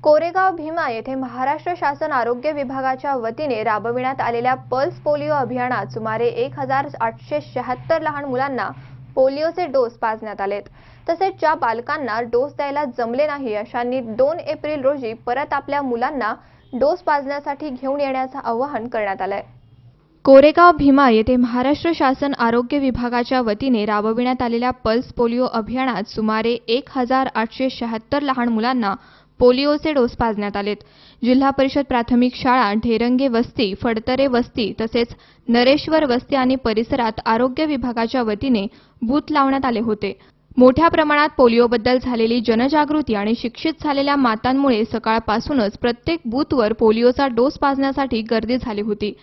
कोरेगाव भीमा येथे महाराष्ट्र शासन आरोग्य विभागाच्या वतीने राबविण्यात आलेल्या पल्स पोलिओ अभियानात सुमारे 1876 लहान मुलांना पोलिओचे डोस पाजण्यात आलेत। तसेच ज्या बालकांना डोस द्यायला जमले नाही अशांनी 2 एप्रिल रोजी परत आपल्या मुलांना डोस पाजण्यासाठी घेऊन येण्याचे आवाहन करण्यात आले। कोरेगाव भीमा येथे महाराष्ट्र शासन आरोग्य विभागाच्या वतीने राबविण्यात आलेल्या पल्स पोलिओ अभियानात सुमारे 1876 लहान मुलांना पोलिओचे डोस पाजण्यात आलेत। जिल्हा परिषद प्राथमिक शाळा ढेरंगे वस्ती, फडतरे वस्ती तसेच नरेश्वर वस्ती आणि परिसरात आरोग्य विभागाच्या वतीने बूथ लावण्यात आले होते। मोठ्या प्रमाणात पोलिओबद्दल झालेली जनजागृती आणि शिक्षित झालेल्या मातांमुळे सकाळपासूनच प्रत्येक बूथवर पोलिओचा डोस पाजण्यासाठी गर्दी झाली होती।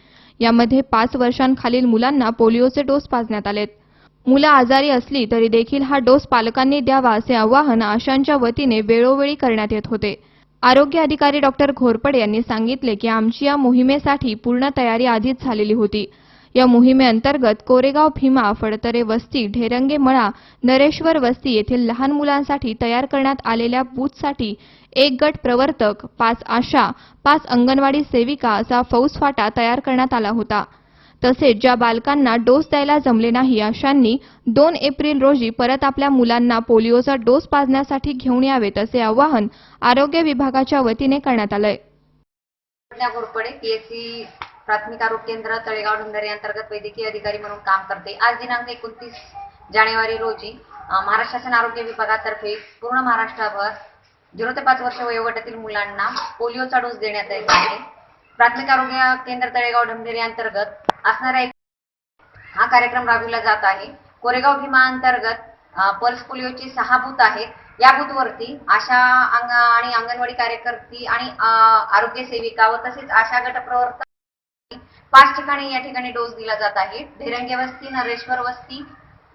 यामध्ये 5 वर्षांखालील मुलांना पोलिओचे डोस पाजण्यात आलेत। मुलं आजारी असली तरी देखील हा डोस पालकांनी द्यावा असे आवाहन आशांच्या वतीने वेळोवेळी करण्यात येत होते। आरोग्य अधिकारी डॉक्टर घोरपडे यांनी सांगितले की आमची या मोहिमेसाठी पूर्ण तयारी आधीच झालेली होती। या मोहिमेअंतर्गत कोरेगाव भीमा, फडतरे वस्ती, ढेरंगे मळा, नरेश्वर वस्ती येथील लहान मुलांसाठी तयार करण्यात आलेल्या बूथसाठी 1 गट प्रवर्तक, 5 आशा, 5 अंगणवाडी सेविका असा फौजफाटा तयार करण्यात आला होता। तसेच ज्या बालकांना डोस द्यायला जमले नाही अशांनी 2 एप्रिल रोजी परत आपल्या मुलांना पोलिओचा डोस पाजण्यासाठी घेऊन यावेत असे आवाहन आरोग्य विभागाच्या वतीने करण्यात आले। पीएचसी प्राथमिक आरोग्य केंद्र तळेगाव ढुंढरे अंतर्गत वैद्यकीय अधिकारी म्हणून काम करते। आज दिनांक 29 जानेवारी रोजी महाराष्ट्र शासन आरोग्य विभागातर्फे पूर्ण महाराष्ट्रभर 0 ते 5 वर्ष वयोगटातील मुलांना पोलिओचा डोस देण्यात येत आहे। प्राथमिक आरोग्य केंद्र तळेगाव ढुंढरे अंतर्गत असणारा हा कार्यक्रम राबविला जात आहे। कोरेगाव भीमा अंतर्गत पल्स पोलिओची 6 बूथ आहेत। या बूथवरती आशा आणि अंगणवाडी कार्यकर्ती आणि आरोग्य सेविका व तसेच आशा गट प्रवर्तक 5 ठिकाणी या ठिकाणी डोस दिला जात आहे। ढेरंगे वस्ती, नरेश्वर वस्ती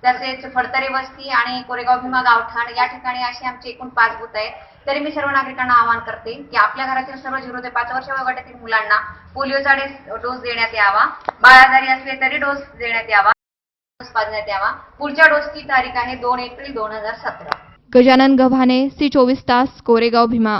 तसेच फडतरे वस्ती आणि कोरेगाव भीमा गावठाण या ठिकाणी असे आमचे एकूण 5 बूथ आहेत। तरी मी सर्व नागरिकांना आवाहन करते की आपल्या घरातील सर्व 0 ते 5 वर्ष वयोगटातील मुलांना पोलिओचा डोस देण्यात यावा। बाळाजारी असले तरी डोस देण्यात यावा, डोस पाजण्यात यावा। पुढच्या डोसची तारीख आहे 2 एप्रिल 2017। गजानन गव्हाणे, C24 तास, कोरेगाव भीमा।